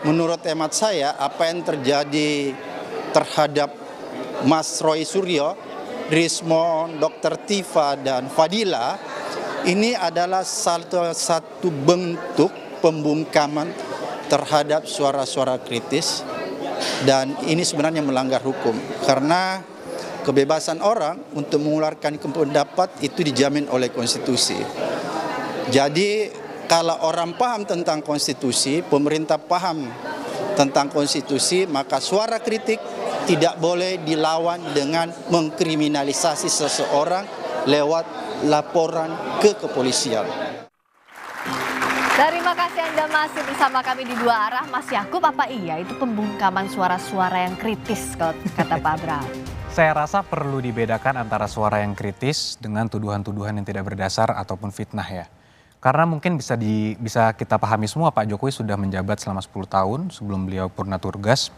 Menurut hemat saya, apa yang terjadi terhadap Mas Roy Suryo, Rismo, Dr. Tifa, dan Fadila, ini adalah satu bentuk pembungkaman terhadap suara-suara kritis, dan ini sebenarnya melanggar hukum karena kebebasan orang untuk mengeluarkan pendapat itu dijamin oleh konstitusi. Jadi kalau orang paham tentang konstitusi, pemerintah paham tentang konstitusi, maka suara kritik tidak boleh dilawan dengan mengkriminalisasi seseorang lewat laporan ke kepolisian. Terima kasih Anda masih bersama kami di Dua Arah. Mas Yakub, apa iya itu pembungkaman suara-suara yang kritis kalau kata Pak Abraham? Saya rasa perlu dibedakan antara suara yang kritis dengan tuduhan-tuduhan yang tidak berdasar ataupun fitnah ya. Karena mungkin bisa kita pahami semua, Pak Jokowi sudah menjabat selama 10 tahun sebelum beliau purna tugas.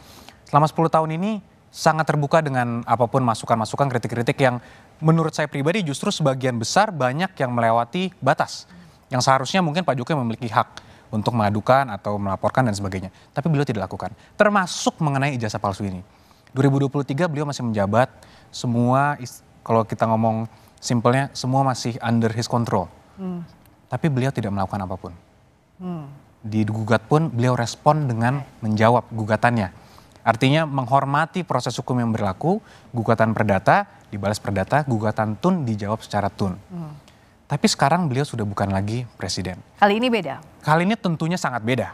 Selama 10 tahun ini sangat terbuka dengan apapun masukan-masukan, kritik-kritik yang menurut saya pribadi justru sebagian besar banyak yang melewati batas. Yang seharusnya mungkin Pak Jokowi memiliki hak untuk mengadukan atau melaporkan dan sebagainya. Tapi beliau tidak lakukan. Termasuk mengenai ijazah palsu ini. 2023 beliau masih menjabat, semua kalau kita ngomong simpelnya semua masih under his control. Tapi beliau tidak melakukan apapun. Di gugat pun beliau respon dengan menjawab gugatannya. Artinya menghormati proses hukum yang berlaku, gugatan perdata dibalas perdata, gugatan tun dijawab secara tun. Tapi sekarang beliau sudah bukan lagi presiden. Kali ini beda? Kali ini tentunya sangat beda.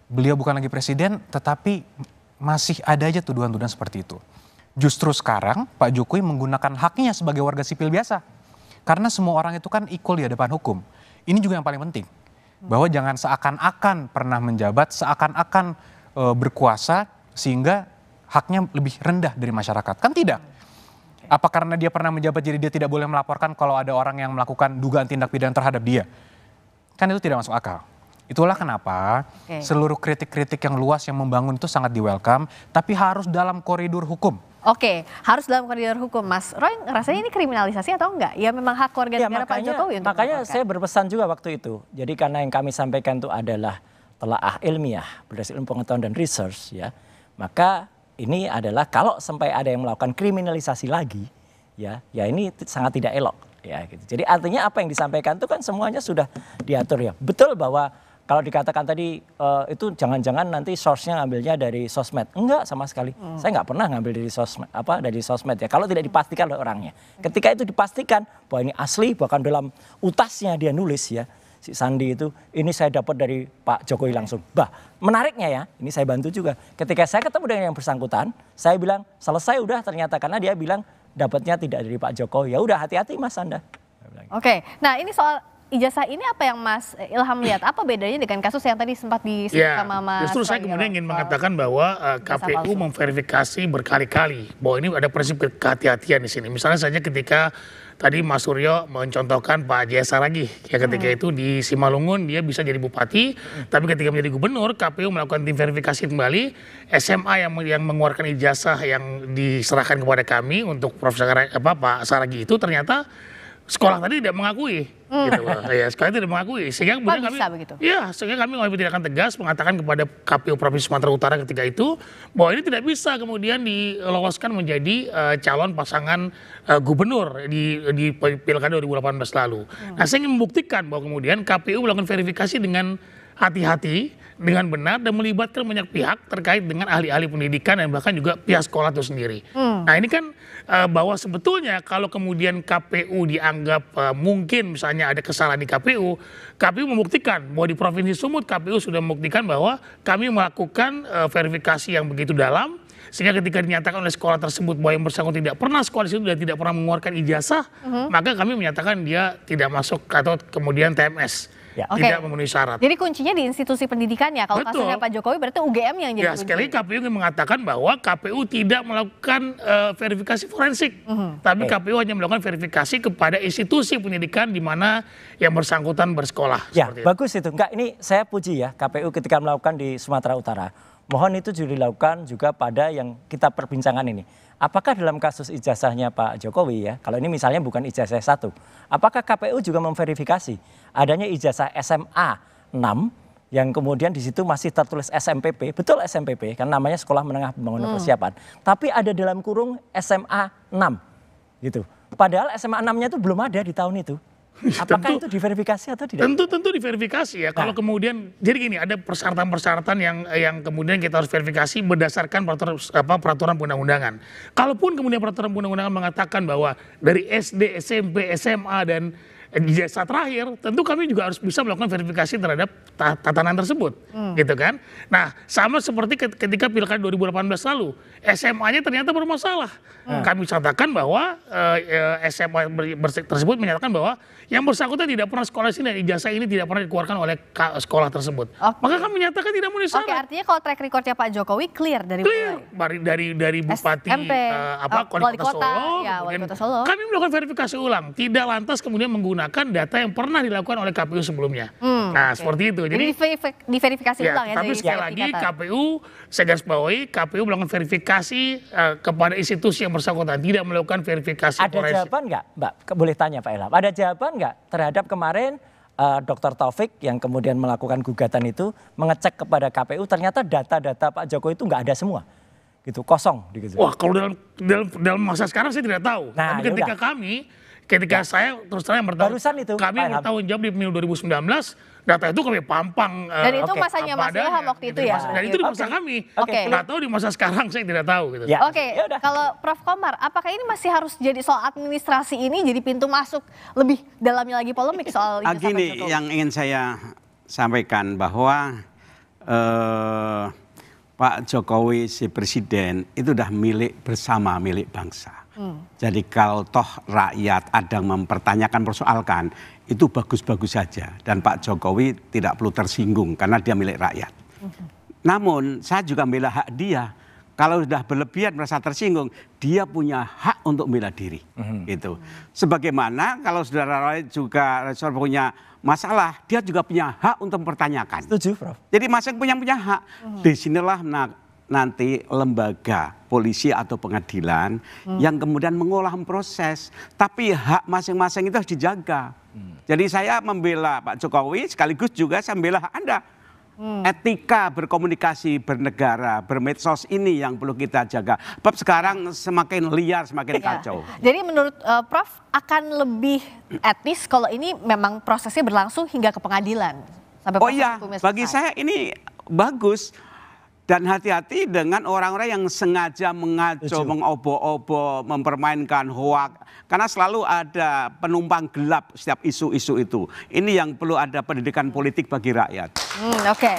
Beliau bukan lagi presiden, tetapi masih ada aja tuduhan-tuduhan seperti itu. Justru sekarang Pak Jokowi menggunakan haknya sebagai warga sipil biasa. Karena semua orang itu kan equal di hadapan hukum. Ini juga yang paling penting. Bahwa jangan seakan-akan pernah menjabat, seakan-akan berkuasa sehingga haknya lebih rendah dari masyarakat. Kan tidak. Apa karena dia pernah menjabat jadi dia tidak boleh melaporkan kalau ada orang yang melakukan dugaan tindak pidana terhadap dia? Kan itu tidak masuk akal. Itulah kenapa seluruh kritik-kritik yang luas yang membangun itu sangat di-welcome, tapi harus dalam koridor hukum. Oke, harus dalam koridor hukum. Mas Roy rasanya ini kriminalisasi atau enggak? Ya memang hak warga negara Pak Jokowi untuk makanya saya berpesan juga waktu itu. Jadi karena yang kami sampaikan itu adalah telaah ilmiah berdasarkan pengetahuan dan research ya. Maka ini adalah kalau sampai ada yang melakukan kriminalisasi lagi ya ini sangat tidak elok ya gitu. Jadi artinya apa yang disampaikan itu kan semuanya sudah diatur ya. Betul bahwa kalau dikatakan tadi itu jangan-jangan nanti source-nya ngambilnya dari sosmed. Enggak sama sekali. Saya nggak pernah ngambil dari sosmed ya. Kalau tidak dipastikan oleh orangnya. Ketika itu dipastikan bahwa ini asli, bahkan dalam utasnya dia nulis ya. Si Sandi itu, ini saya dapat dari Pak Jokowi langsung. Bah, menariknya ya, ini saya bantu juga. Ketika saya ketemu dengan yang bersangkutan, saya bilang selesai udah ternyata karena dia bilang dapatnya tidak dari Pak Jokowi. Ya udah hati-hati Mas Anda. Oke, nah ini soal ijazah ini apa yang Mas Ilham lihat? Apa bedanya dengan kasus yang tadi sempat disebut sama Mas? Justru saya kemudian ingin mengatakan bahwa KPU memverifikasi berkali-kali bahwa ini ada prinsip kehati-hatian di sini. Misalnya saja ketika tadi Mas Suryo mencontohkan Pak Jaya Saragih ya ketika itu di Simalungun dia bisa jadi bupati, tapi ketika menjadi gubernur KPU melakukan tim verifikasi kembali SMA yang mengeluarkan ijazah yang diserahkan kepada kami untuk Pak Saragih itu ternyata sekolah tadi tidak mengakui, gitu loh. Ya, sekolah tidak mengakui, sehingga kemudian kami mengambil tindakan tegas mengatakan kepada KPU Provinsi Sumatera Utara ketika itu bahwa ini tidak bisa kemudian diloloskan menjadi calon pasangan gubernur di Pilkada 2018 lalu. Nah, saya ingin membuktikan bahwa kemudian KPU melakukan verifikasi dengan hati-hati, dengan benar dan melibatkan banyak pihak terkait dengan ahli-ahli pendidikan dan bahkan juga pihak sekolah itu sendiri. Nah ini kan bahwa sebetulnya kalau kemudian KPU dianggap mungkin misalnya ada kesalahan di KPU membuktikan bahwa di Provinsi Sumut KPU sudah membuktikan bahwa kami melakukan verifikasi yang begitu dalam sehingga ketika dinyatakan oleh sekolah tersebut bahwa yang bersangkutan tidak pernah sekolah di situ dan tidak pernah mengeluarkan ijazah, maka kami menyatakan dia tidak masuk atau kemudian TMS. Tidak memenuhi syarat. Jadi kuncinya di institusi pendidikannya. Kalau kasusnya Pak Jokowi berarti UGM yang jadi kunci. Sekali KPU ingin mengatakan bahwa KPU tidak melakukan verifikasi forensik. Tapi KPU hanya melakukan verifikasi kepada institusi pendidikan di mana yang bersangkutan bersekolah. Ya, bagus itu. Enggak, ini saya puji ya KPU ketika melakukan di Sumatera Utara. Mohon itu juga dilakukan juga pada yang kita perbincangan ini. Apakah dalam kasus ijazahnya Pak Jokowi ya, kalau ini misalnya bukan ijazah 1, apakah KPU juga memverifikasi adanya ijazah SMA 6 yang kemudian di situ masih tertulis SMPP, betul SMPP, kan namanya Sekolah Menengah Pembangunan Persiapan. Tapi ada dalam kurung SMA 6 gitu. Padahal SMA 6-nya itu belum ada di tahun itu. Apakah itu diverifikasi atau tidak? Tentu diverifikasi ya. Kalau kemudian jadi gini, ada persyaratan-persyaratan yang kemudian kita harus verifikasi berdasarkan peraturan undang-undangan. Kalaupun kemudian peraturan undang-undangan mengatakan bahwa dari SD, SMP, SMA dan ijazah terakhir, tentu kami juga harus bisa melakukan verifikasi terhadap tatanan tersebut, gitu kan. Nah, sama seperti ketika Pilkada 2018 lalu, SMA-nya ternyata bermasalah. Kami catatkan bahwa SMA tersebut menyatakan bahwa yang bersangkutan tidak pernah sekolah sini dan ijazah ini tidak pernah dikeluarkan oleh sekolah tersebut. Maka kami menyatakan tidak memenuhi syarat. Oke, artinya kalau track recordnya Pak Jokowi clear dari dari Bupati Wali Kota Solo, kami melakukan verifikasi ulang, tidak lantas kemudian menggunakan data yang pernah dilakukan oleh KPU sebelumnya. Nah, seperti itu. Jadi diverifikasi ulang ya. Tapi sekali lagi KPU, saya garis bawahi, KPU melakukan verifikasi kepada institusi yang bersangkutan, tidak melakukan verifikasi. Ada jawaban nggak, Mbak? Boleh tanya Pak Ilham. Ada jawaban nggak terhadap kemarin Dr. Taufik yang kemudian melakukan gugatan itu mengecek kepada KPU, ternyata data-data Pak Jokowi itu nggak ada semua, gitu, kosong. Gitu. Wah, kalau dalam masa sekarang saya tidak tahu. Nah, tapi ketika saya terus terang bertanggung jawab di pemilu 2019, data itu kami pampang. Dan itu masanya Mas Ilham waktu itu ya? Dan itu di masa kami. Nggak tahu di masa sekarang, saya tidak tahu. Gitu. Ya. Oke, kalau Prof. Komar, apakah ini masih harus jadi soal administrasi ini jadi pintu masuk lebih dalamnya lagi polemik soal ijazah Pak Gini, Jokowi? yang ingin saya sampaikan bahwa Pak Jokowi si presiden itu udah milik bersama, milik bangsa. Jadi kalau toh rakyat ada yang mempertanyakan, persoalkan, itu bagus-bagus saja. Dan Pak Jokowi tidak perlu tersinggung karena dia milik rakyat. Namun saya juga membela hak dia. Kalau sudah berlebihan merasa tersinggung, dia punya hak untuk membela diri. Gitu. Sebagaimana kalau saudara Roy juga punya masalah, dia juga punya hak untuk mempertanyakan. Setuju, Prof. Jadi masing-masing punya hak. Disinilah nanti lembaga polisi atau pengadilan yang kemudian mengolah proses. Tapi hak masing-masing itu harus dijaga. Jadi saya membela Pak Jokowi sekaligus juga saya membela hak Anda. Etika berkomunikasi, bernegara, bermedsos ini yang perlu kita jaga. Sebab sekarang semakin liar, semakin kacau. Jadi menurut Prof akan lebih etis kalau ini memang prosesnya berlangsung hingga ke pengadilan. Sampai Oh iya, bagi saya ini bagus. Dan hati-hati dengan orang-orang yang sengaja mengaco, mengobo-obo, mempermainkan hoak. Karena selalu ada penumpang gelap setiap isu-isu itu. Ini yang perlu ada pendidikan politik bagi rakyat. Oke.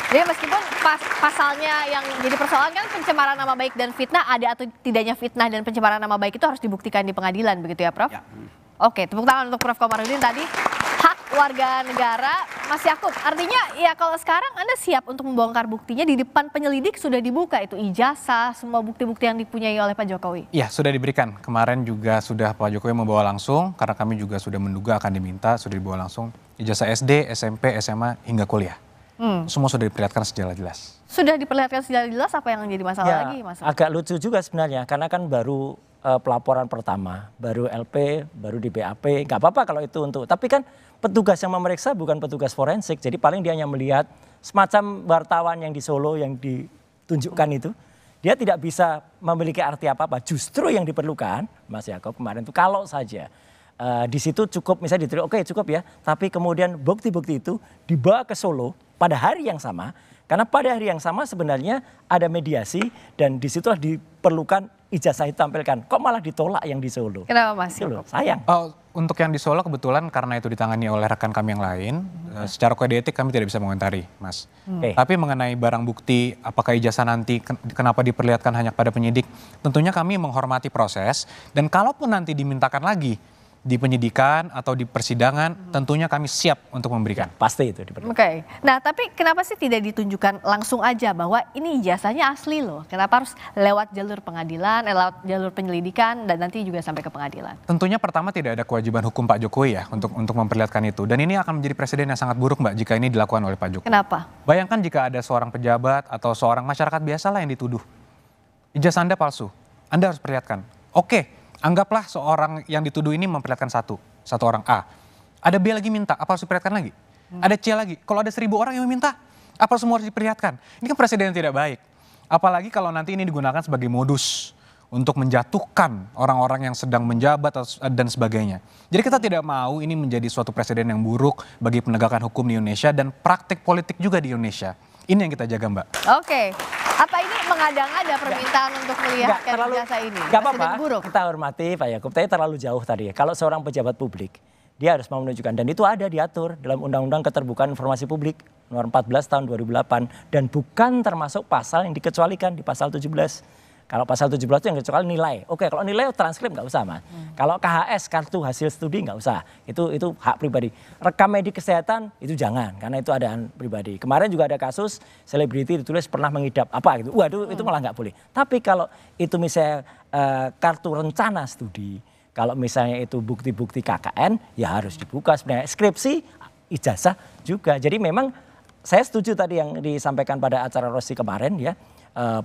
Jadi meskipun pasalnya yang jadi persoalan kan pencemaran nama baik dan fitnah, ada atau tidaknya fitnah dan pencemaran nama baik itu harus dibuktikan di pengadilan, begitu ya Prof? Ya. Oke, tepuk tangan untuk Prof. Komarudin tadi. Hak warga negara, Mas Yakub. Artinya ya kalau sekarang Anda siap untuk membongkar buktinya, di depan penyelidik sudah dibuka itu ijazah, semua bukti-bukti yang dipunyai oleh Pak Jokowi. Iya, sudah diberikan. Kemarin juga sudah Pak Jokowi membawa langsung, karena kami juga sudah menduga akan diminta, sudah dibawa langsung ijazah SD, SMP, SMA, hingga kuliah. Semua sudah diperlihatkan secara jelas. Sudah diperlihatkan secara jelas, apa yang jadi masalah lagi, Mas? Agak lucu juga sebenarnya, karena kan baru pelaporan pertama, baru LP, baru di BAP, nggak apa-apa kalau itu untuk, tapi kan petugas yang memeriksa bukan petugas forensik, jadi paling dia hanya melihat semacam wartawan yang di Solo yang ditunjukkan itu, dia tidak bisa memiliki arti apa-apa. Justru yang diperlukan, Mas Yakob kemarin itu kalau saja di situ cukup misalnya diterima, oke cukup ya, tapi kemudian bukti-bukti itu dibawa ke Solo pada hari yang sama, karena pada hari yang sama sebenarnya ada mediasi dan disitulah diperlukan ijazah ditampilkan. Kok malah ditolak yang di Solo? Kenapa Mas? Sayang. Untuk yang di Solo kebetulan karena itu ditangani oleh rekan kami yang lain, secara kode etik kami tidak bisa mengomentari, Mas. Tapi mengenai barang bukti, apakah ijazah nanti kenapa diperlihatkan hanya pada penyidik, tentunya kami menghormati proses dan kalaupun nanti dimintakan lagi di penyidikan atau di persidangan, tentunya kami siap untuk memberikan. Ya, pasti itu diperlukan. Oke. Nah, tapi kenapa sih tidak ditunjukkan langsung aja bahwa ini ijazahnya asli loh? Kenapa harus lewat jalur pengadilan, lewat jalur penyelidikan dan nanti juga sampai ke pengadilan? Tentunya pertama tidak ada kewajiban hukum Pak Jokowi ya untuk memperlihatkan itu. Dan ini akan menjadi presiden yang sangat buruk Mbak jika ini dilakukan oleh Pak Jokowi. Kenapa? Bayangkan jika ada seorang pejabat atau seorang masyarakat biasa lah yang dituduh. Ijazah Anda palsu, Anda harus perlihatkan. Oke. Anggaplah seorang yang dituduh ini memperlihatkan satu orang A. Ada B lagi minta, apa harus diperlihatkan lagi? Ada C lagi, kalau ada 1.000 orang yang meminta, apa semua harus diperlihatkan? Ini kan presiden yang tidak baik. Apalagi kalau nanti ini digunakan sebagai modus untuk menjatuhkan orang-orang yang sedang menjabat dan sebagainya. Jadi kita tidak mau ini menjadi suatu presiden yang buruk bagi penegakan hukum di Indonesia dan praktik politik juga di Indonesia. Ini yang kita jaga, Mbak. Oke. Apa ini mengada-ngada permintaan untuk melihat jasa ini? Gak apa-apa, buruk. kita hormati Pak Yakub, tapi terlalu jauh tadi ya. Kalau seorang pejabat publik, dia harus mau menunjukkan. Dan itu ada diatur dalam Undang-Undang Keterbukaan Informasi Publik nomor 14 tahun 2008. Dan bukan termasuk pasal yang dikecualikan di pasal 17. Kalau pasal 17 itu yang kecuali nilai. Oke, kalau nilai transkrip nggak usah, Mas. Kalau KHS, kartu hasil studi nggak usah. Itu hak pribadi. Rekam medik kesehatan itu jangan, karena itu ada pribadi. Kemarin juga ada kasus selebriti ditulis pernah mengidap apa gitu. Waduh, itu malah nggak boleh. Tapi kalau itu misalnya kartu rencana studi, kalau misalnya itu bukti-bukti KKN, ya harus dibuka sebenarnya. Skripsi, ijazah juga. Jadi memang saya setuju tadi yang disampaikan pada acara Rosi kemarin ya.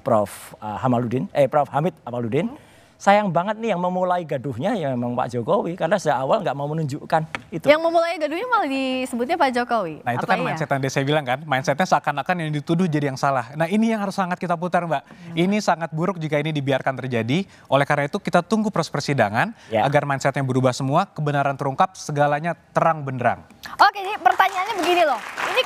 Prof. Hamid Hamaludin. Sayang banget nih yang memulai gaduhnya ya memang Pak Jokowi karena sejak awal nggak mau menunjukkan itu. Yang memulai gaduhnya malah disebutnya Pak Jokowi. Nah itu kan mindset yang saya bilang kan, mindsetnya seakan-akan yang dituduh jadi yang salah. Nah ini yang harus sangat kita putar, Mbak. Ini sangat buruk jika ini dibiarkan terjadi. Oleh karena itu kita tunggu proses persidangan agar mindsetnya berubah semua, kebenaran terungkap, segalanya terang benderang. Oke, jadi pertanyaannya begini loh. Ini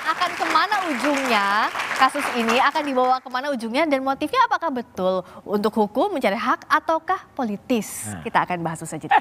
akan kemana ujungnya kasus ini, akan dibawa kemana ujungnya dan motifnya apakah betul untuk hukum mencari hak ataukah politis? Kita akan bahas usai jeda.